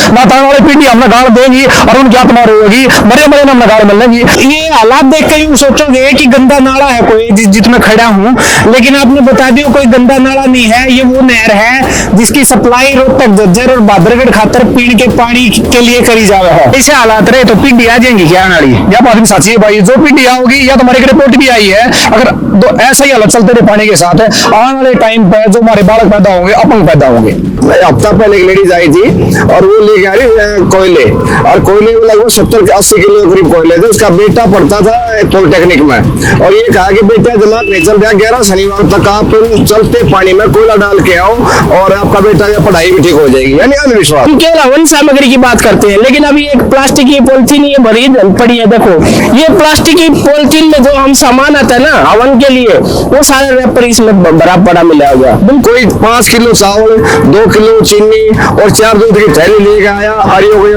ना ताने वाले पीढ़ी हमने गाड़ देगी और उनकी आत्मा रोएगी, मरे मरे ना गाड़ मिलेगी। ये हालात देख कर यूं सोचोगे कि गंदा नाला है कोई जिसमें खड़ा हूँ, लेकिन आपने बता दिया कोई गंदा नाला नहीं है। ये वो नहर है जिसकी सप्लाई रोहतक, झज्जर और बहादुरगढ़ खातर पीने के पानी के लिए करी जावे है। ऐसे हालात रहे तो पीढ़ी आ जाएंगी क्या नाली, या बात भी साची है भाई, जो पीढ़ी आओगी या तुम्हारी रिपोर्ट भी आई है, अगर तो ऐसा ही हालत चलते रहे पानी के साथ है, आने वाले टाइम पे जो हमारे बालक पैदा होंगे अपंग पैदा होंगे। हफ्ता पहले एक लेडीज आई थी और वो लेके आ रही कोयले, और कोयले में लगभग 70-80 किलो करीब कोयले थे। उसका बेटा पढ़ता था पॉलिटेक्निक में, और ये कहा कि बेटा दिमाग नहीं चल रहा, 11 शनिवार तक आप चलते पानी में कोयला डाल के आओ और आपका बेटा की पढ़ाई भी ठीक हो जाएगी। यानी अंधविश्वास। केवल वन सामग्री की बात करते हैं, लेकिन अभी एक प्लास्टिक की पॉलिथीन ये भरी पड़ी है। देखो ये प्लास्टिक की पॉलिथीन में जो हम सामान आता है ना हवन के लिए, वो सारे रैपर इसमें भरा पड़ा मिला हुआ। कोई 5 किलो चावल, 2 किलो चीनी और 4 दूध की थैली लेके आया,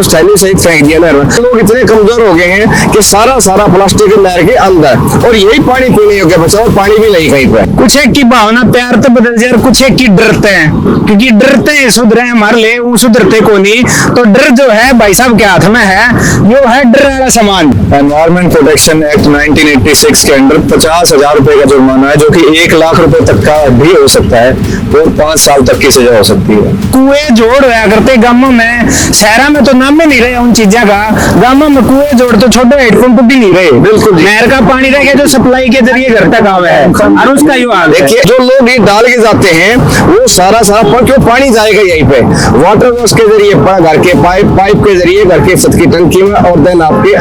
उस थैली सहित फेंक दिया नहर में। लोग इतने कमजोर हो गए हैं कि सारा प्लास्टिक नहर के अंदर, और यही पानी पीने योग्य बचा, और पानी भी नहीं कहीं पे। कुछ एक की भावना प्यार तो बदल जाए, कुछ एक की डरते हैं, क्योंकि डरते हैं सुधरे हमारे लिए, वो सुधरते को नहीं। तो डर जो है भाई साहब के हाथ में है, वो है डर वाला सामान। एनवायरमेंट प्रोटेक्शन एक्ट 1986 के अंडर 50,000 रुपए का जुर्माना है, जो कि 1 लाख रुपए तक का भी हो सकता है, और 5 साल तक की सजा हो सकती है। कुएं जोड़ रहा करते गांवों में, शहरा में तो नाम ही नहीं रहे उन चीजों का। गांवों में कुएं जोड़ तो छोटे हेडपंप भी नहीं रहे। बिल्कुल, नहर का पानी रह गया जो सप्लाई के जरिए घर तक आवे है, और उसका ही हाल है। देखिए जो लोग ये डाल के जाते हैं वो सारा क्यों पानी जाएगा यहीं पे, वाटर वर्क्स के जरिए, घर के पाइप के जरिए, घर के छत की टंकी में, और देन आपके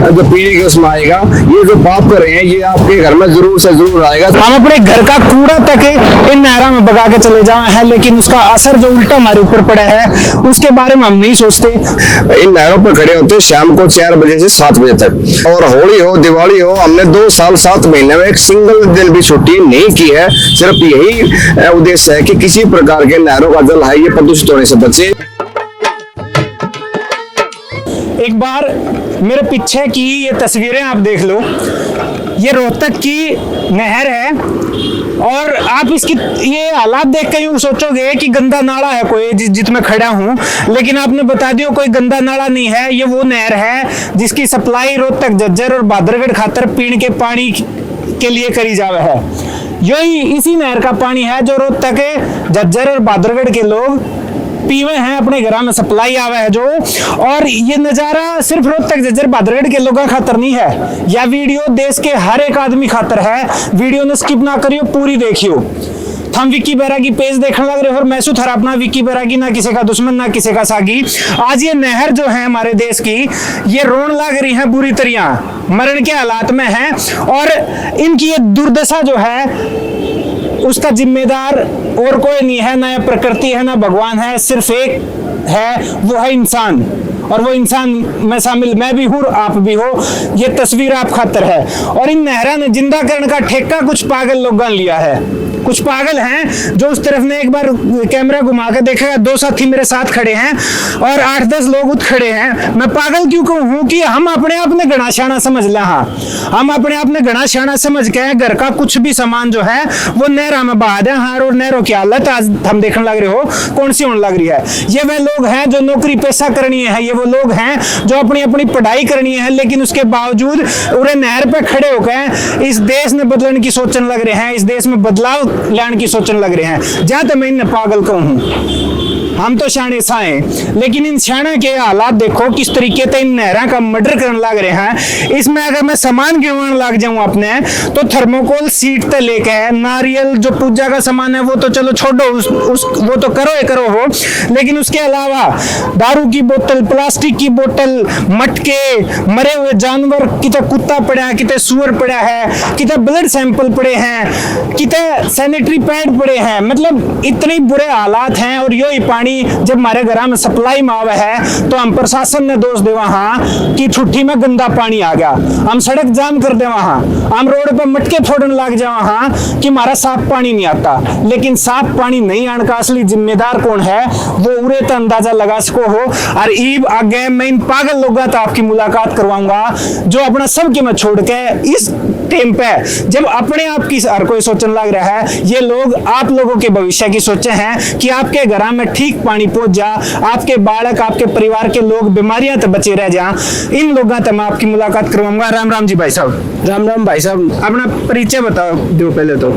जो पीने के उसमें आएगा। ये जो पाप कर रहे हैं ये आपके घर में जरूर से जरूर आएगा। हम अपने घर का कूड़ा तक इन नहरों में बगा के चले जाए हैं, लेकिन उसका असर जो उल्टा हमारे ऊपर पड़ा है उसके बारे में हम नहीं सोचते। इन नहरों पर खड़े होते शाम को 4 बजे से 7 बजे तक, और होली हो दिवाली हो, हमने 2 साल 7 महीने में एक सिंगल दिन भी छुट्टी नहीं की है। सिर्फ यही उद्देश्य है कि किसी प्रकार के नहरों का जल है ये प्रदूषित होने से बचे। एक बार मेरे पीछे की ये तस्वीरें आप देख लो, ये रोहतक की नहर है, और आप इसकी ये हालात देख के यूं सोचोगे कि गंदा नाला है कोई जिसमें खड़ा हूं, लेकिन आपने बता दिया कोई गंदा नाला नहीं है। ये वो नहर है जिसकी सप्लाई रोहतक, झज्जर और बहादुरगढ़ खातर पीने के पानी के लिए करी जावे है। यही इसी नहर का पानी है जो रोहतक, झज्जर और बहादुरगढ़ के लोग पीवे हैं, अपने घर में सप्लाई आवे है जो। और ये नजारा सिर्फ रोहतक, झज्जर, बहादुरगढ़ के लोगों खातर नहीं है, यह वीडियो देश के हर एक आदमी खातर है। वीडियो ने स्किप ना करियो, पूरी देखियो। हम विक्की बैरागी पेज देखने लग रहे हो, और मैं सुथरा अपना विक्की बैरागी, ना किसी का दुश्मन ना किसी का सागी। आज ये नहर जो है हमारे देश की, ये रोन लग रही है बुरी तरह, मरण के हालात में है, और इनकी ये दुर्दशा जो है उसका जिम्मेदार और कोई नहीं है, ना प्रकृति है ना भगवान है, सिर्फ एक है, वो है इंसान। और वो इंसान में शामिल मैं भी हूँ, आप भी हो। ये तस्वीर आप खातर है, और इन नहरा ने जिंदा करने का ठेका कुछ पागल लोगों ने लिया है। कुछ पागल हैं जो उस तरफ ने एक बार कैमरा घुमा के देखेगा, 2 साथी मेरे साथ खड़े हैं और 8-10 लोग उठ खड़े हैं। मैं पागल क्यों कहूँ कि हम अपने आप ने घना शाना समझ लें। हाँ, हम अपने आप ने घना शाना समझ के घर का कुछ भी सामान जो है वो नहरा में बहा दें। हाँ, और नहरों की हालत आज हम देखने लग रहे हो कौन सी होने लग रही है। ये वे लोग हैं जो नौकरी पेशा करनी है, ये वो लोग हैं जो अपनी अपनी पढ़ाई करनी है, लेकिन उसके बावजूद उरे नहर पे खड़े होकर इस देश ने बदलने की सोचने लग रहे हैं, इस देश में बदलाव लाने की सोचने लग रहे हैं। जहां तक मैं इन्हें पागल कहूं, हम तो शाने साए, लेकिन इन शाना के हालात देखो किस तरीके से इन नहरा का मर्डर करने लग रहे हैं। इसमें अगर मैं सामान गिनवाने लग जाऊं अपने, तो थर्मोकोल सीट से लेके नारियल जो पूजा का सामान है वो तो चलो छोड़ो, वो तो करो हो, लेकिन उसके अलावा दारू की बोतल, प्लास्टिक की बोतल, मटके, मरे हुए जानवर, किते कुत्ता पड़ा है, किते सुअर पड़ा है, किते ब्लड सैंपल पड़े हैं, किते सैनिटरी पैड पड़े हैं। मतलब इतने बुरे हालात हैं। और यही पानी जब हमारे घर में सप्लाई में आवे है तो हम प्रशासन ने दोष दे वहां कि छुट्टी में गंदा पानी आ गया, हम सड़क जाम कर दे वहां, हम रोड पे मटके फोड़ने लग जाए वहां कि हमारा साफ पानी नहीं आता। लेकिन साफ पानी नहीं आने का असली जिम्मेदार कौन है वो उरे तो अंदाजा लगा सको हो। और ईब आगे मैं इन पागल लोगों से आपकी मुलाकात करवाऊंगा जो अपना सब के मैं छोड़ के इस टाइम पे जब अपने आप की हर कोई सोचने लग रहा है ये लोग आप लोगों के भविष्य की सोचे हैं कि आपके घर में ठीक पानी पहुंच जा, आपके बालक आपके परिवार के लोग बीमारियां तक बचे रह जा। इन लोगों तक मैं आपकी मुलाकात करवाऊंगा। राम राम जी भाई साहब। राम राम भाई साहब। अपना परिचय बताओ दो पहले तो।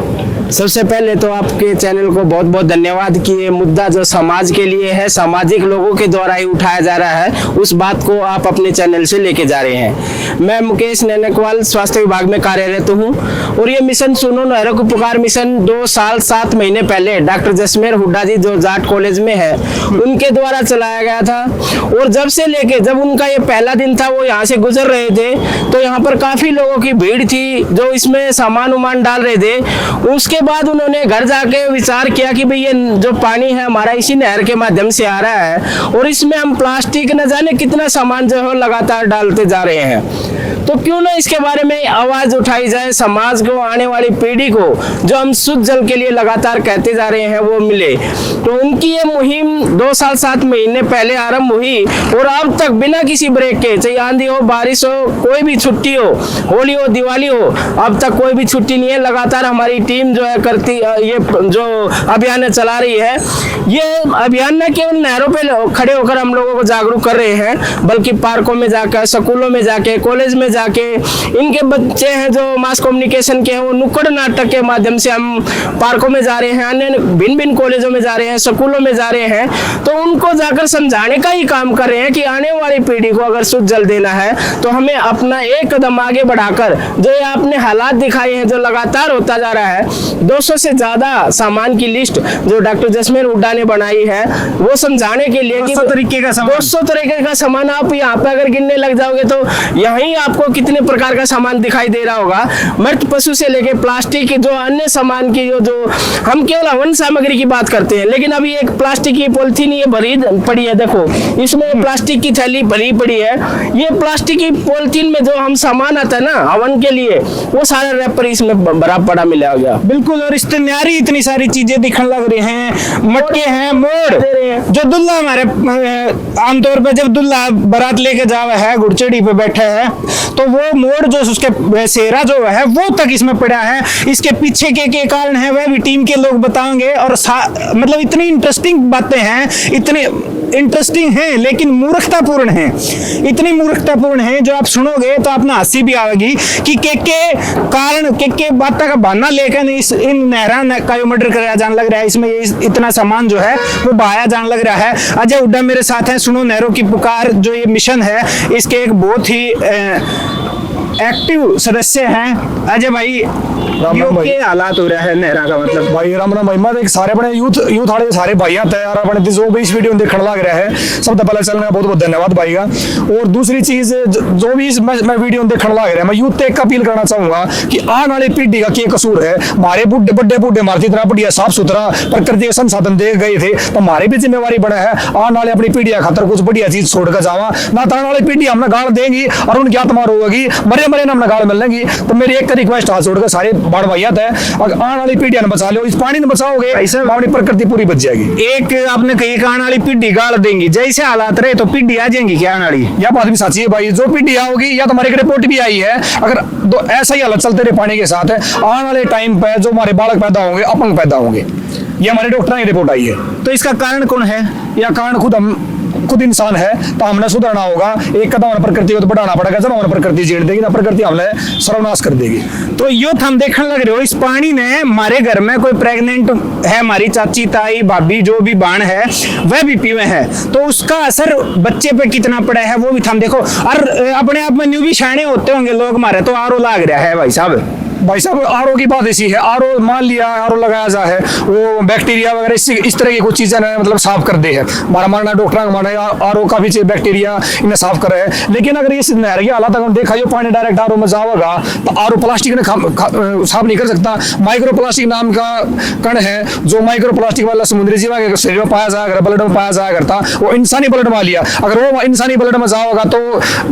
सबसे पहले तो आपके चैनल को बहुत बहुत धन्यवाद कि ये मुद्दा जो समाज के लिए है, सामाजिक लोगों के द्वारा ही उठाया जा रहा है, उस बात को आप अपने चैनल से लेके जा रहे हैं। मैं मुकेश नैनकवाल स्वास्थ्य विभाग में कार्यरत हूँ और ये मिशन सुनो नहरों की पुकार मिशन 2 साल 7 महीने पहले डॉक्टर जसमेर हुड्डा जी जो जाट कॉलेज में है उनके द्वारा चलाया गया था। और जब से लेके जब उनका ये पहला दिन था, वो यहाँ से गुजर रहे थे तो यहाँ पर काफी लोगों की भीड़ थी जो इसमें सामान उमान डाल रहे थे। उसके बाद उन्होंने घर जाके विचार किया कि भाई ये जो पानी है हमारा इसी नहर के माध्यम से आ रहा है और इसमें हम प्लास्टिक न जाने कितना सामान जो है लगातार डालते जा रहे हैं, तो क्यों ना इसके बारे में आवाज उठाई जाए, समाज को, आने वाली पीढ़ी को जो हम शुद्ध जल के लिए लगातार कहते जा रहे हैं वो मिले। तो उनकी ये मुहिम 2 साल 7 महीने पहले आरंभ हुई और अब तक बिना किसी ब्रेक के, चाहे आंधी हो, बारिश हो, कोई भी छुट्टी हो, होली हो, दिवाली हो, अब तक कोई भी छुट्टी नहीं है। लगातार हमारी टीम जो है करती ये जो अभियान चला रही है, ये अभियान न केवल नहरों पे खड़े होकर हम लोगों को जागरूक कर रहे हैं, बल्कि पार्कों में जाकर, स्कूलों में जाके, कॉलेज में जाके, इनके बच्चे हैं जो मास कम्युनिकेशन के हैं वो नुक्कड़ नाटक के माध्यम से हम पार्कों में जा रहे हैं, अन्य भिन्न भिन्न कॉलेजों में जा रहे हैं, स्कूलों में जा रहे हैं, तो उनको जाकर समझाने का ही काम कर रहे हैं कि आने वाली पीढ़ी को अगर शुद्ध जल देना है तो हमें अपना एक कदम आगे बढ़ाकर जो ये आपने हालात दिखाए हैं जो लगातार होता जा रहा है, 200 से ज्यादा सामान की लिस्ट जो डॉक्टर जसमेर हुड्डा ने बनाई है वो समझाने के लिए कि 200 तरीके का सामान, 200 तरीके का सामान आप यहाँ पे अगर गिनने लग जाओगे तो यहीं आपको कितने प्रकार का सामान दिखाई दे रहा होगा। मृत पशु से लेके प्लास्टिक की जो अन्य सामान की जो हम केवल हवन सामग्री की बात करते हैं, लेकिन अभी एक प्लास्टिक की पॉलिथीन ये भरी पड़ी है, देखो इसमें प्लास्टिक की थैली भरी पड़ी है। ये प्लास्टिक की पॉलिथीन में जो हम सामान आता है ना हवन के लिए, वो सारा रैपर इसमें भरा पड़ा मिला गया। बिल्कुल, और इस्तेन्यारी इतनी सारी चीजें दिखने लग रही हैं, मटके हैं, मोड़ जो दुल्हा हमारे आमतौर पर जब दुल्हा बारात लेके जावा है, घुड़चड़ी पे बैठे है, तो वो मोड़ जो उसके सेहरा जो है वो तक इसमें पड़ा है। इसके पीछे के कारण है वह भी टीम के लोग बताएंगे। और मतलब इतनी इंटरेस्टिंग बातें हैं, इतनी इंटरेस्टिंग हैं लेकिन मूर्खतापूर्ण हैं, इतनी मूर्खतापूर्ण हैं जो आप सुनोगे तो आपने हंसी भी आएगी कि के कारण के बात का बहाना लेकर इन नहरा का मर्डर कराया जाने लग रहा है, इसमें इतना सामान जो है वो बहाया जाने लग रहा है। अजय हुड्डा मेरे साथ हैं। सुनो नहरों की पुकार जो ये मिशन है इसके एक बहुत ही एक्टिव सदस्य हैं। अजय भाई, के हालात हो रहा है नहरा का, मतलब भाई राम राम भाई, मैं एक सारे अपने यूथ वाले सारे भाई आते हैं यार, अपने जो भी इस वीडियो में देखने लग रहा है सबसे पहले चलने का बहुत बहुत धन्यवाद भाई का। और दूसरी चीज जो भी मैं वीडियो में देखने लग रहा है, मैं यूथ एक अपील करना चाहूंगा कि आने वाली पीढ़ी का क्या कसूर है। हमारे बड़े मारती इतना बढ़िया साफ सुथरा प्रकृति के संसाधन दे गए थे, तो हमारी भी जिम्मेवारी बना है आने वाले अपनी पीढ़ी खातर कुछ बढ़िया चीज छोड़कर जावा ना, तो आने वाली पीढ़ी हमने गाड़ देंगी और उनकी आत्मा रोएगी, मरे ना हमने गाड़ मिलेंगी। तो मेरी एक रिक्वेस्ट हाथ छोड़कर सारे बड़ भैया है, अगर आने वाली पीढ़ी ने बचा लो, इस पानी ने बचाओगे ऐसे अपनी प्रकृति पूरी बच जाएगी। एक आपने कही कि आने वाली पीढ़ी गाड़ देंगी, जैसे हालात रहे तो पीढ़ी आ जाएंगी क्या आने वाली? यह बात भी सच्ची है भाई, जो पीढ़ी आओगी या तो हमारे रिपोर्ट भी आई है, अगर ऐसा ही हालत चलते रहे पानी के साथ है, आने वाले टाइम पे जो हमारे बालक पैदा होंगे अपंग पैदा होंगे, ये हमारे डॉक्टर की रिपोर्ट आई है। तो इसका कारण कौन है? यह कारण खुद इंसान है, तो हमने सुधरना होगा। एक कदम हमें प्रकृति को तो बढ़ाना पड़ेगा, जब हमें प्रकृति जीण देगी ना प्रकृति हमें सर्वनाश कर देगी। तो यूथ हम देखने लग रहे हो इस पानी ने हमारे घर में कोई प्रेग्नेंट है, हमारी चाची ताई भाभी जो भी बाण है वह भी पीवे है, तो उसका असर बच्चे पे कितना पड़ा है वो भी हम देखो। और अपने आप में न्यू भी शाणे होते होंगे लोग हमारे, तो आरो लाग रहा है भाई साहब आरओ की बात ऐसी है, आरओ मान लिया आरओ लगाया जा है, वो बैक्टीरिया वगैरह इस तरह की कुछ चीजें मतलब साफ कर दे है। हमारा मानना डॉक्टर का मानना आरओ का भी बैक्टीरिया इन्हें साफ कर रहे हैं। लेकिन अगर इस नहर की हालत अगर देखा जो पानी डायरेक्ट आरओ में जाओगा तो आरओ प्लास्टिक ने साफ नहीं कर सकता। माइक्रो प्लास्टिक नाम का कण है जो माइक्रो प्लास्टिक वाला समुद्री जीवा के शरीर में पाया जाया, ब्लड में पाया जाया करता, वो इंसानी ब्लड में लिया, अगर वो इंसानी ब्लड में जाओगा तो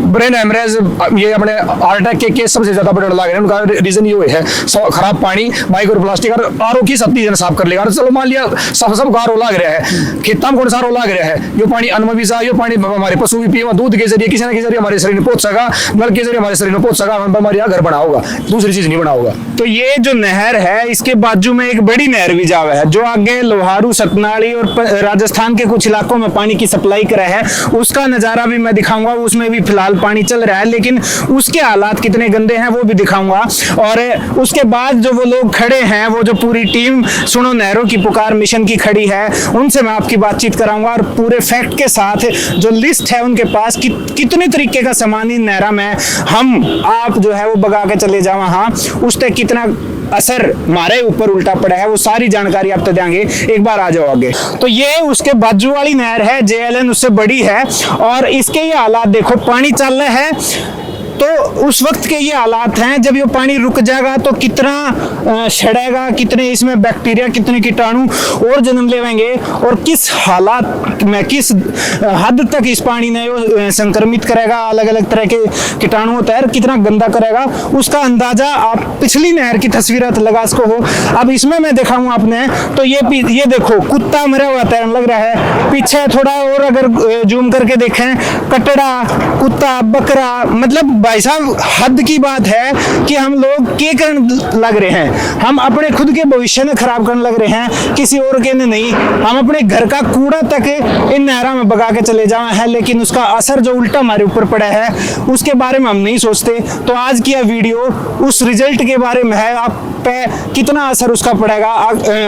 ब्रेन हेमरेज, ये अपने हार्ट अटैक के केस सबसे ज्यादा बढ़ने लगे। उनका रीजन हुए है खराब पानी माइक्रो प्लास्टिक और आरओ की 37 जन साफ कर लेगा। और चलो मान लिया सब गारो लाग रहा है, खेता में कौन सा लाग रहा है, यो पानी अन्न भी जा, यो पानी हमारे पशु भी पिए, दूध के जरिए किसी न किसी जरिए हमारे शरीर में पहुंच सका, नल के जरिए हमारे शरीर में पहुंच सका, हमारे यहाँ घर बना होगा, दूसरी चीज नहीं बना होगा। तो ये जो नहर है इसके बाजू में एक बड़ी नहर भी जावा है जो आगे लोहारू, सतनाड़ी और राजस्थान के कुछ इलाकों में पानी की सप्लाई करा है, उसका नजारा भी मैं दिखाऊंगा। उसमें भी फिलहाल पानी चल रहा है लेकिन उसके हालात कितने गंदे हैं वो भी दिखाऊंगा। और उसके बाद जो वो लोग खड़े हैं, वो जो पूरी टीम सुनो नहरों की पुकार मिशन की खड़ी है, उनसे मैं आपकी बातचीत कराऊंगा और पूरे फैक्ट के साथ जो लिस्ट है उनके पास कितने तरीके का सामान इन नहरा में हम आप जो है वो बगा के चले जाओ, हाँ उस तक कितना असर हमारे ऊपर उल्टा पड़ा है, वो सारी जानकारी आप तो देंगे। एक बार आ जाओ आगे। तो ये उसके बाजू वाली नहर है, JLN उससे बड़ी है और इसके ये हालात देखो, पानी चल रहा है तो उस वक्त के ये हालात हैं। जब ये पानी रुक जाएगा तो कितना सड़ेगा, कितने इसमें बैक्टीरिया, कितने कीटाणु और जन्म लेंगे और किस हालात में, किस हद तक इस पानी ने संक्रमित करेगा, अलग अलग तरह के कीटाणु तैर कितना गंदा करेगा, उसका अंदाजा आप पिछली नहर की तस्वीर लगा सको हो। अब इसमें मैं दिखाऊं आपने तो ये देखो कुत्ता मरा हुआ तैरने लग रहा है, पीछे थोड़ा और अगर जूम करके देखें, कटड़ा, कुत्ता, बकरा, मतलब भाई साहब हद की बात है कि हम लोग के करने लग रहे हैं, हम अपने खुद के भविष्य में खराब करने लग रहे हैं, किसी और के नहीं। हम अपने घर का कूड़ा तक इन नहरों में बगा के चले जाए हैं, लेकिन उसका असर जो उल्टा हमारे ऊपर पड़ा है उसके बारे में हम नहीं सोचते। तो आज की यह वीडियो उस रिजल्ट के बारे में है, आप पे कितना असर उसका पड़ेगा।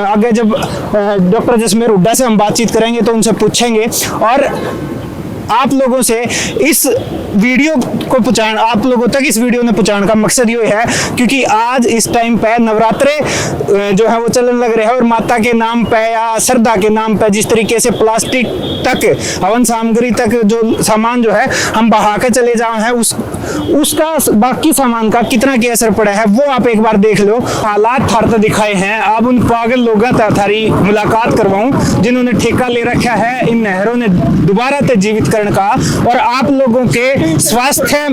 आगे जब डॉक्टर जसमेर हुड्डा से हम बातचीत करेंगे तो उनसे पूछेंगे और आप लोगों से इस वीडियो को पहुंचाना, आप लोगों तक इस वीडियो ने पहुंचाने का मकसद ये है क्योंकि आज इस टाइम पे नवरात्रे जो है वो चलने लग रहे हैं और माता के नाम पे या श्रद्धा के नाम पे जिस तरीके से प्लास्टिक तक, हवन सामग्री तक जो सामान जो है हम बहा के चले जाए हैं, उसका बाकी सामान का कितना क्या असर पड़ा है वो आप एक बार देख लो। हालात थारता दिखाए हैं, अब उन पागल लोगों से थारी मुलाकात करवाऊं जिन्होंने ठेका ले रखा है इन नहरों ने दोबारा से जीवित का और आप लोगों के स्वास्थ्य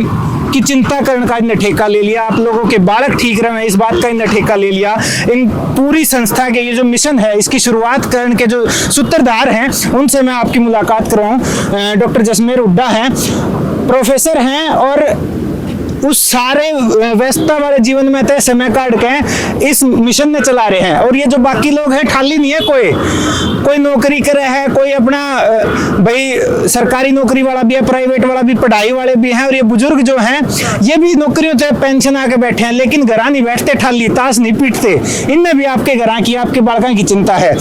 की चिंता करने का इन्हें ठेका ले लिया, आप लोगों के बालक ठीक रहे इस बात का इन्हें ठेका ले लिया। इन पूरी संस्था के ये जो मिशन है इसकी शुरुआत करने के जो सूत्रधार हैं उनसे मैं आपकी मुलाकात करवाऊं। डॉक्टर जसमेर हुड्डा हैं, प्रोफेसर हैं और उस सारे व्यस्तता वाले जीवन में तय समय काट के इस मिशन में चला रहे हैं। और ये जो बाकी लोग हैं खाली नहीं है, कोई नौकरी करे है, कोई अपना भाई सरकारी नौकरी वाला भी है, प्राइवेट वाला भी, पढ़ाई वाले भी हैं और ये बुजुर्ग जो हैं ये भी नौकरियों से पेंशन आके बैठे हैं लेकिन घरा नहीं बैठते, ठाली ताश नहीं पीटते, इनमें भी आपके घरा की, आपके बालका की चिंता है।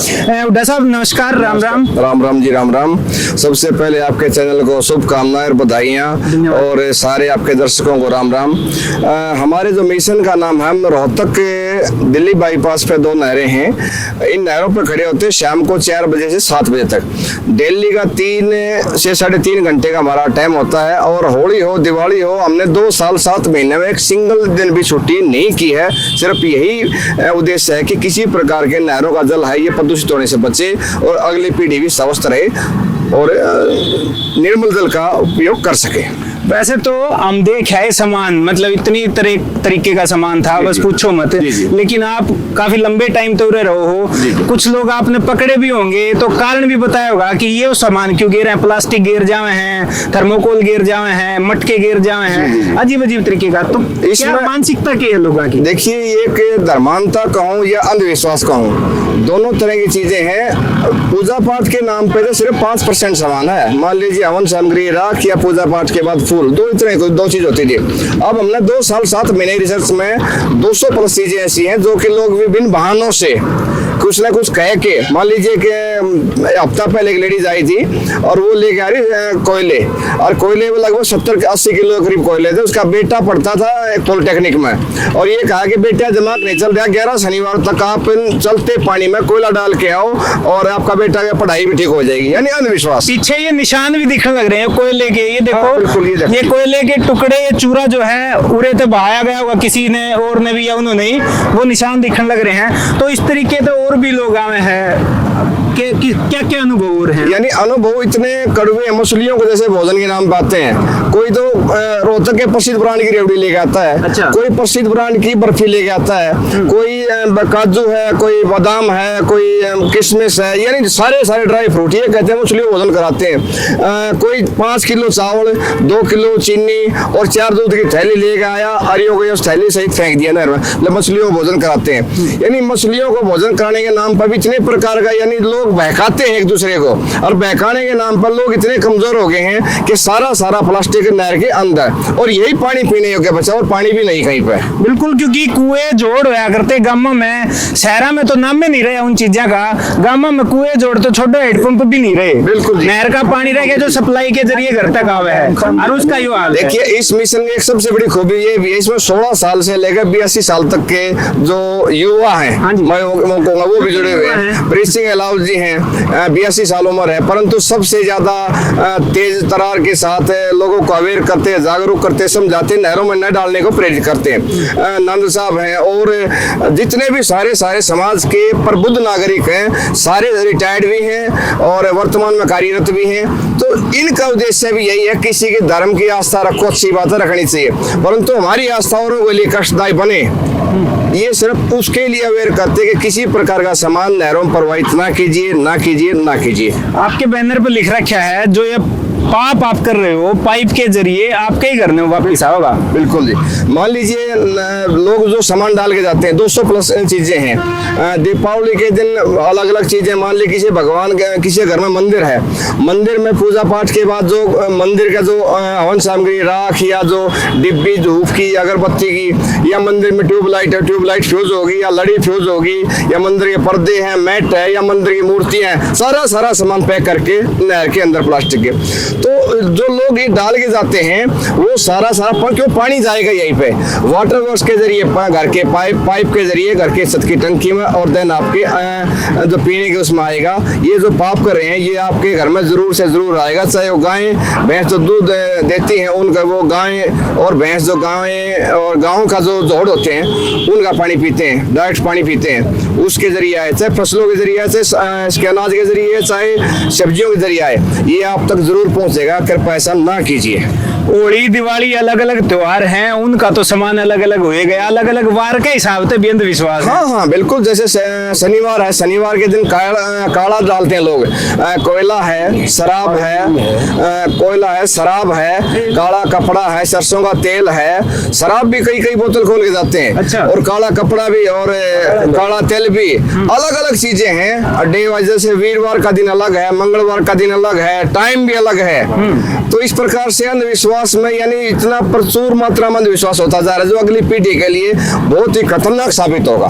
हुड्डा साहब नमस्कार, राम राम। राम राम जी, राम राम। सबसे पहले आपके चैनल को शुभकामनाएं और बधाइयाँ और सारे आपके दर्शकों को राम राम। हमारे जो मिशन का नाम है, हम रोहतक दिल्ली बाईपास पे 2 नहरें हैं, इन नहरों पे खड़े होते हैं शाम को 4 बजे से 7 बजे तक। दिल्ली का 3 से 3.5 घंटे का हमारा टाइम होता है और होली हो, दिवाली हो, हमने 2 साल 7 महीने में एक सिंगल दिन भी छुट्टी नहीं की है। सिर्फ यही उद्देश्य है कि किसी प्रकार के नहरों का जल है ये प्रदूषित होने से बचे और अगली पीढ़ी भी स्वस्थ रहे और निर्मल जल का उपयोग कर सके। वैसे तो हम देख है सामान, मतलब इतनी तरीके का सामान था बस पूछो मत, लेकिन आप काफी लंबे टाइम तो रहे हो, कुछ लोग आपने पकड़े भी होंगे तो कारण भी बताया होगा कि ये सामान क्यों गिर रहे हैं, प्लास्टिक गिर जावे हैं, थर्मोकोल गिर जावे हैं, मटके गिर जावे हैं, अजीब अजीब तरीके का। तो क्या मानसिकता की है लोगों की? देखिए, ये धर्मांता कहूँ या अंधविश्वास कहूँ, दोनों तरह की चीजें हैं। पूजा पाठ के नाम पे तो सिर्फ 5% सामान है, मान लीजिए हवन सामग्री, राख या पूजा पाठ के बाद फूल, दो चीज होती थी। अब हमने 2 साल 7 महीने रिसर्च में 200 प्लस चीजें ऐसी हैं जो कि लोग विभिन्न बहानों से कुछ ना कुछ कह के, मान लीजिए कि हफ्ता पहले एक लेडीज आई थी और वो लेके आ रही कोयले, और कोयले में लगभग 70-80 किलो करीब कोयले थे। उसका बेटा पढ़ता था पॉलिटेक्निक में और ये कहा कि बेटा दिमाग नहीं चल रहा, 11 शनिवार तक आप चलते पानी में कोयला डाल के आओ और आपका बेटा की पढ़ाई भी ठीक हो जाएगी। यानी अंधविश्वास। पीछे ये निशान भी दिखने लग रहे हैं कोयले के, ये देखो। बिल्कुल, ये कोयले के टुकड़े, ये चूरा जो है उड़े तो बहाया गया होगा किसी ने और ने भी या उन्होंने, वो निशान दिखने लग रहे हैं। तो इस तरीके से और भी लोग आए हैं क्या क्या अनुभव हो रहे हैं? यानी अनुभव इतने कड़वे हैं, मछलियों को जैसे भोजन के नाम पाते हैं। कोई तो रोहतक के प्रसिद्ध ब्रांड की रेवड़ी लेके आता है, अच्छा। कोई प्रसिद्ध ब्रांड की बर्फी लेके आता है, कोई काजू है, कोई बादाम है, कोई किशमिश है, यानी सारे ड्राई फ्रूट, ये कहते हैं मछलियों को भोजन कराते हैं। कोई 5 किलो चावल, 2 किलो चीनी और 4 दूध की थैली लेके आया, अरियों को उस थैली सहित फेंक दिया नहर में, मतलब मछलियों को भोजन कराते हैं। यानी मछलियों को भोजन कराने के नाम पर भी इतने प्रकार का, यानी लोग बहकाते हैं एक दूसरे को, और बहकाने के नाम पर लोग इतने कमजोर हो गए हैं कि सारा प्लास्टिक नहर के अंदर, और यही पानी पीने योग्य बचा, और पानी भी नहीं कहीं पे। बिल्कुल, क्योंकि कुएं जोड़ होया करते गांव में, शहरा में तो नाम में नहीं रहे उन चीजों का। गांव में कुएं जोड़ तो छोटे हेडपंप भी नहीं रहे। बिल्कुल जी। नहर का पानी रह गया जो सप्लाई के जरिए घर तक आवे है, और उसका यो हाल है। देखिए, इस मिशन की एक सबसे बड़ी खूबी ये भी है, इसमें 16 साल से लेकर 82 साल तक के जो युवा हैं, हाँ जी। मैं कहूँगा वो भी जुड़े हुए हैं। प्रीत सिंह अलाउद जी हैं, 82 साल उम्र है, परंतु सबसे ज्यादा तेज तरार के साथ लोगों को अवेयर करते हैं, जागरूक करते हैं, समझाते हैं, नहरों में न डालने को प्रेरित करते हैं। नंद साहब हैं, और जितने भी सारे समाज के प्रबुद्ध नागरिक हैं, सारे रिटायर्ड भी हैं और वर्तमान में कार्यरत भी हैं। तो इनका उद्देश्य भी यही है, किसी के धर्म की आस्था रखो, अच्छी बातें रखनी चाहिए, परंतु हमारी आस्था औरों के लिए कष्टदायी बने, ये सिर्फ उसके लिए अवेयर करते कि किसी प्रकार का सामान नहरों में प्रवाहित ना कीजिए, ना कीजिए, ना कीजिए। आपके बैनर पर लिख रखा है जो ये पाप आप कर रहे हो पाइप के जरिए आपके ही घर में वापिस होगा। बिल्कुल जी। मान लीजिए लोग जो सामान डाल के जाते हैं, 200 प्लस चीजें हैं। दीपावली के दिन अलग अलग चीजें, मान ली किसी भगवान किसी घर में मंदिर है, मंदिर में पूजा पाठ के बाद जो मंदिर का जो हवन सामग्री, राख या जो डिब्बी धूप की, अगरबत्ती की, या मंदिर में ट्यूबलाइट है, ट्यूबलाइट फ्यूज होगी या लड़ी फ्यूज होगी, या मंदिर के पर्दे हैं, मैट है, या मंदिर की मूर्तियां हैं, सारा सामान पैक करके नहर के अंदर प्लास्टिक के, तो जो लोग ये डाल के जाते हैं वो सारा क्यों पानी जाएगा यहीं पे, वाटर वर्क्स के जरिए, घर के पाइप के जरिए घर के छत की टंकी में, और देन आपके जो पीने के उसमें आएगा। ये जो पाप कर रहे हैं ये आपके घर में जरूर से जरूर आएगा, चाहे वो गायें भैंस जो दूध देती हैं उनका, वो गायें और भैंस जो गायें और गाँव का जो जोड़ होते हैं उनका पानी पीते हैं, डायरेक्ट पानी पीते हैं, उसके जरिए आए, चाहे फसलों के जरिए, चाहे इसके अनाज के जरिए, चाहे सब्जियों के जरिए आए, ये आप तक जरूर पहुंचेगा। कृपया ऐसा ना कीजिए। होली दिवाली अलग अलग त्योहार हैं, उनका तो सामान अलग अलग हो गया, अलग अलग वार के हिसाब से भी अंधविश्वास है। हाँ, बिल्कुल। जैसे शनिवार है, शनिवार के दिन काला डालते हैं लोग, कोयला है, शराब है, कोयला है, शराब है, काला कपड़ा है, सरसों का तेल है, शराब भी कई बोतल खोल के जाते हैं। अच्छा। और काला कपड़ा भी और काला तेल भी, अलग अलग चीजें हैं। डे वाइज जैसे वीरवार का दिन अलग है, मंगलवार का दिन अलग है, टाइम भी अलग है। तो इस प्रकार से अंधविश्वास में यानी इतना प्रचुर मात्रा में अंधविश्वास होता जा रहा है जो अगली पीढ़ी के लिए बहुत ही खतरनाक साबित होगा।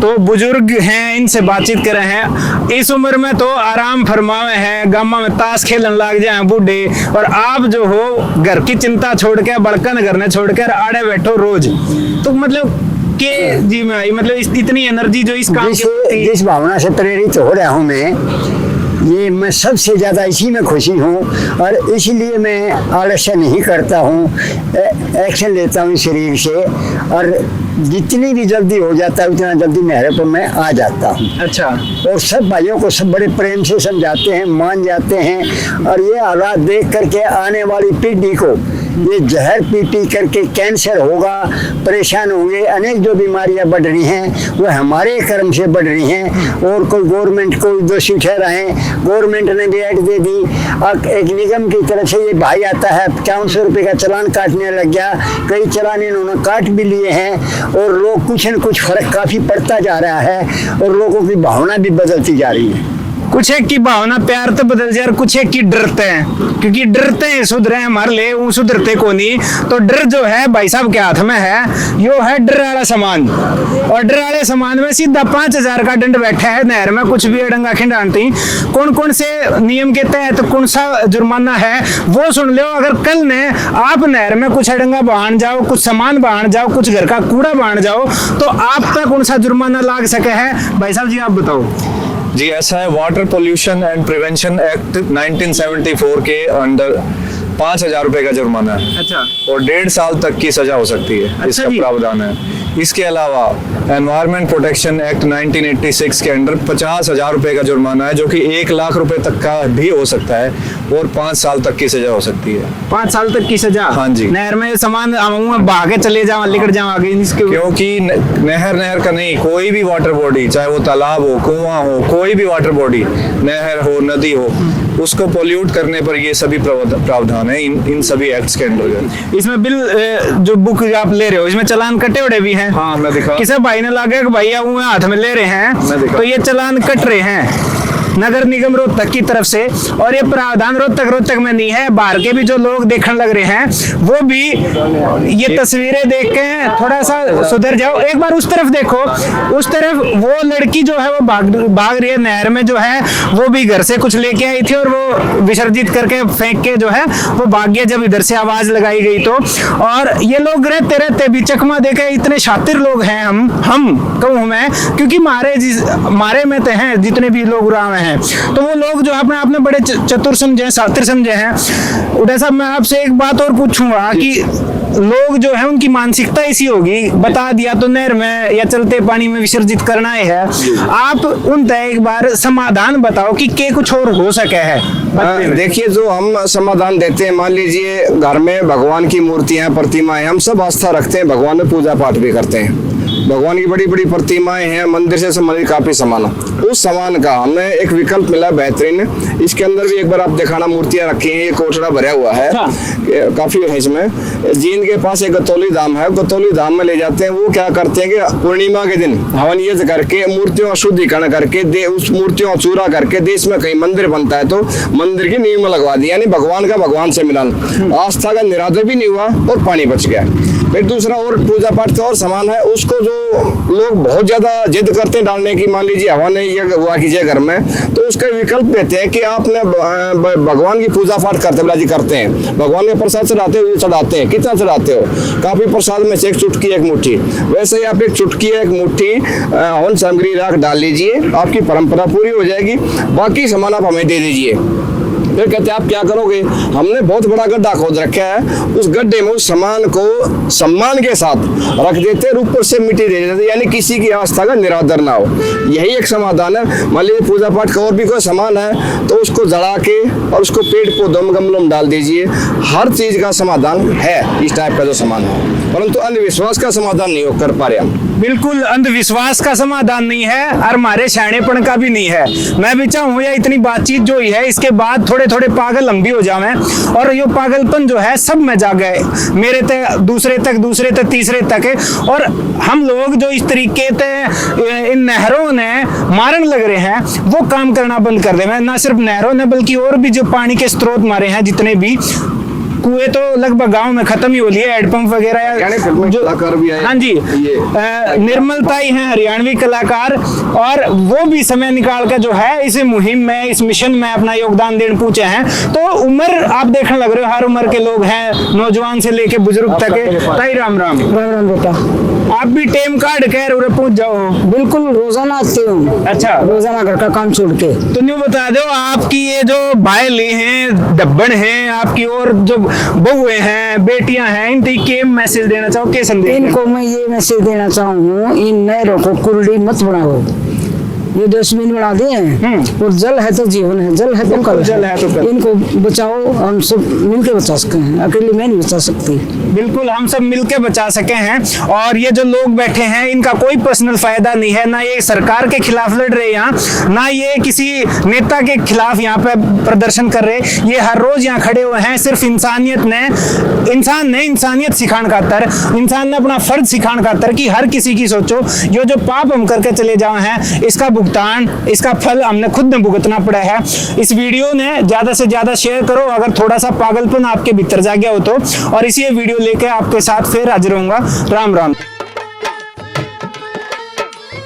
तो बुजुर्ग हैं, इनसे बातचीत कर रहे हैं, इस उम्र में तो आराम फरमावे हैं, गामा में ताश खेलन लग जाए बूढ़े, और आप जो हो घर की चिंता छोड़ के, बड़कन घर ने छोड़कर आड़े बैठो रोज, तो मतलब के जी में मतलब इतनी एनर्जी जो इस काम जिस भावना से प्रेरित हो रहा हूँ मैं सबसे ज़्यादा इसी में खुशी हूँ, और इसीलिए मैं आलस्य नहीं करता हूँ, एक्शन लेता हूँ शरीर से, और जितनी भी जल्दी हो जाता है उतना जल्दी नहर पर मैं आ जाता हूँ। अच्छा। और सब भाइयों को सब बड़े प्रेम से समझाते हैं, मान जाते हैं, और ये हालात देख करके आने वाली पीढ़ी को ये जहर पी करके कैंसर होगा, परेशान होंगे, अनेक जो बीमारियां बढ़ रही हैं वो हमारे कर्म से बढ़ रही हैं, और कोई गवर्नमेंट को दोषी ठहराएं। गवर्नमेंट ने भी ऐड दे दी, अब एक निगम की तरफ से ये भाई आता है 5500 रुपये का चालान काटने लग गया, कई चालान इन्होंने काट भी लिए हैं, और लोग कुछ न कुछ फर्क काफ़ी पड़ता जा रहा है, और लोगों की भावना भी बदलती जा रही है। कुछ एक की भावना प्यार तो बदल जाए, कुछ एक की डरते हैं, क्योंकि डरते हैं सुधरे हमारे लिए, वो सुधरते को नहीं। तो डर जो है भाई साहब के हाथ में है, यो है डर वाला सामान, और डर वाले सामान में सीधा 5000 का दंड बैठा है नहर में, कुछ भी अड़ंगा खिंडाती। कौन से नियम के तहत कौन सा जुर्माना है वो सुन लो। अगर कल ने आप नहर में कुछ अड़ंगा बहान जाओ, कुछ सामान बहान जाओ, कुछ घर का कूड़ा बहान जाओ, तो आप तक कौन सा जुर्माना लाग सके है? भाई साहब जी आप बताओ। जी ऐसा है, water pollution and prevention act 1974 के अंडर 5,000 रुपए का जुर्माना है अच्छा और 1.5 साल तक की सजा हो सकती है। इसका जी। प्रावधान है। इसके अलावा एनवायरमेंट प्रोटेक्शन एक्ट 1986 के अंडर 50,000 रुपए का जुर्माना है, जो कि 1 लाख रुपए तक का भी हो सकता है और 5 साल तक की सजा हो सकती है। 5 साल तक की सजा। हाँ जी। नहर में सामान भागे चले जाओ, लेकर जाओ आगे इसके। क्योंकि नहर का नहीं, कोई भी वाटर बॉडी, चाहे वो तालाब हो, कुआं हो, कोई भी वाटर बॉडी, नहर हो, नदी हो, उसको पोल्यूट करने पर ये सभी प्रावधान है इन सभी एक्ट्स के अंतर्गत। इसमें बिल जो बुक आप ले रहे हो, इसमें चालान कटे उड़े भी हैं। हाँ, मैं दिखा। किसी भाई ने लगा कि भैया वो हाथ में ले रहे हैं, तो ये चालान कट रहे हैं नगर निगम रोहतक की तरफ से। और ये प्रावधान रोहतक में नहीं है, बाहर के भी जो लोग देखने लग रहे हैं वो भी ये तस्वीरें देख के थोड़ा सा सुधर जाओ। एक बार उस तरफ देखो, उस तरफ वो लड़की जो है वो भाग रही है नहर में, जो है वो भी घर से कुछ लेके आई थी और वो विसर्जित करके फेंक के जो है वो भाग गया जब इधर से आवाज लगाई गई तो। और ये लोग रहते भी चकमा देके, इतने शातिर लोग हैं हम कहूँ मैं, क्योंकि मारे में तो हैं जितने भी लोग उड़ा हैं, तो वो लोग जो अपने आप में बड़े चतुर समझे, शातिर समझे हैं। उदय साहब, मैं आपसे एक बात और पूछूंगा कि लोग जो है उनकी मानसिकता ऐसी होगी, बता दिया तो नहर में या चलते पानी में विसर्जित करना ही है। आप उन तय एक बार समाधान बताओ कि कुछ और हो सके है। देखिए, जो हम समाधान देते हैं, मान लीजिए घर में भगवान की मूर्तियां, प्रतिमाएं, हम सब आस्था रखते हैं, भगवान में पूजा पाठ भी करते हैं, भगवान की बड़ी बड़ी प्रतिमाएं हैं, मंदिर से संबंधित काफी सामान। उस सामान का हमें एक विकल्प मिला बेहतरीन। इसके अंदर भी एक बार आप दिखाना, मूर्तियां रखी हैं, ये कोठड़ा भरा हुआ है काफी है इसमें। जींद के पास एक गतौली धाम है, गतौली धाम में ले जाते हैं। वो क्या करते हैं कि पूर्णिमा के दिन हवन यज्ञ करके, मूर्तियों का शुद्धिकरण करके, उस मूर्तियों का चूरा करके, देश में कहीं मंदिर बनता है तो मंदिर की नींव में लगवा दी, यानी भगवान का भगवान से मिलन, आस्था का निरादर भी नहीं हुआ और पानी बच गया। फिर दूसरा और पूजा पाठ का और सामान है, उसको जो लोग बहुत ज्यादा जिद करते हैं डालने की, मान लीजिए हवन हुआ कीजिए घर में, तो उसका विकल्प देते हैं कि आपने भगवान की पूजा पाठ करते हैं, भगवान के प्रसाद चढ़ाते हैं। कितना चढ़ाते हो? काफी प्रसाद में से एक चुटकी, एक मुट्ठी। वैसे ही आप एक चुटकी, एक मुट्ठी हवन सामग्री राख डाल लीजिए, आपकी परंपरा पूरी हो जाएगी। बाकी सामान आप हमें दे दीजिए। फिर कहते हैं आप क्या करोगे? हमने बहुत बड़ा गड्ढा खोद रखा है, उस गड्ढे में उस सामान को सम्मान के साथ रख देते हैं, ऊपर से मिट्टी दे देते, यानी किसी की आस्था का निरादर ना हो। यही एक समाधान है। मान लीजिए पूजा पाठ का और भी कोई सामान है तो उसको जला के और उसको पेड़ पौधों में, गमलों में डाल दीजिए। हर चीज का समाधान है इस टाइप का जो सामान है, परंतु अंधविश्वास का समाधान नहीं कर पा रहे हम। बिल्कुल अंधविश्वास का समाधान नहीं है और हमारे शाणेपन का भी नहीं है। मैं भी चाहूँ या इतनी बातचीत जो ही है, इसके बाद थोड़े पागल हम भी हो जावे और ये पागलपन जो है सब में जागे, मेरे तक, दूसरे तक, तीसरे तक। और हम लोग जो इस तरीके से इन नहरों ने मारन लग रहे हैं, वो काम करना बंद कर दे। ना सिर्फ नहरों ने बल्कि और भी जो पानी के स्रोत मारे हैं, जितने भी कुएं तो लगभग गांव में खत्म ही हो लिए, हैंडपंप वगैरह जो भी आए। हाँ जी, निर्मलताई हैं हरियाणवी कलाकार, और वो भी समय निकाल कर जो है इस मुहिम में, इस मिशन में अपना योगदान देने पहुंचे हैं। तो उम्र आप देखने लग रहे हो, हर उम्र के लोग हैं, नौजवान से लेके बुजुर्ग तक। ताई राम राम बेटा, आप भी टेम कार्ड कह रहे पहुंच जाओ? बिल्कुल रोजाना आते हूँ। अच्छा, रोजाना घर का काम छोड़ के। तो न्यू बता दो, आपकी ये जो भाईली हैं, डब्बन हैं आपकी, और जो बहुएं हैं, बेटियां हैं, इनकी क्या मैसेज देना चाहो, क्या संदेश? इनको मैं ये मैसेज देना चाहूँ, इन नहरों को कुर्डी मत बनाओ, ये डस्टबिन बना दिए हैं। और जल है तो जीवन है, जल है तो कल, जल है तो कल। इनको बचाओ, हम सब मिलकर बचा सकते हैं, अकेले मैं नहीं बचा सकती। बिल्कुल हम सब मिलकर बचा सके हैं। और ये जो लोग बैठे हैं, इनका कोई पर्सनल फायदा नहीं है, ना ये सरकार के खिलाफ लड़ रहे यहाँ, ना ये किसी नेता के खिलाफ यहाँ पे प्रदर्शन कर रहे। ये हर रोज यहाँ खड़े हुए हैं सिर्फ इंसानियत सिखाने खातर, इंसान ने अपना फर्ज सिखाने खातर कि हर किसी की सोचो, ये जो पाप हम करके चले जाए हैं, इसका भुगतान, इसका फल हमने खुद में भुगतना पड़ा है। इस वीडियो ने ज्यादा से ज्यादा शेयर करो, अगर थोड़ा सा पागलपन आपके भीतर जा गया हो तो। और इसी वीडियो लेके आपके साथ फिर हाजिर होऊंगा। राम राम।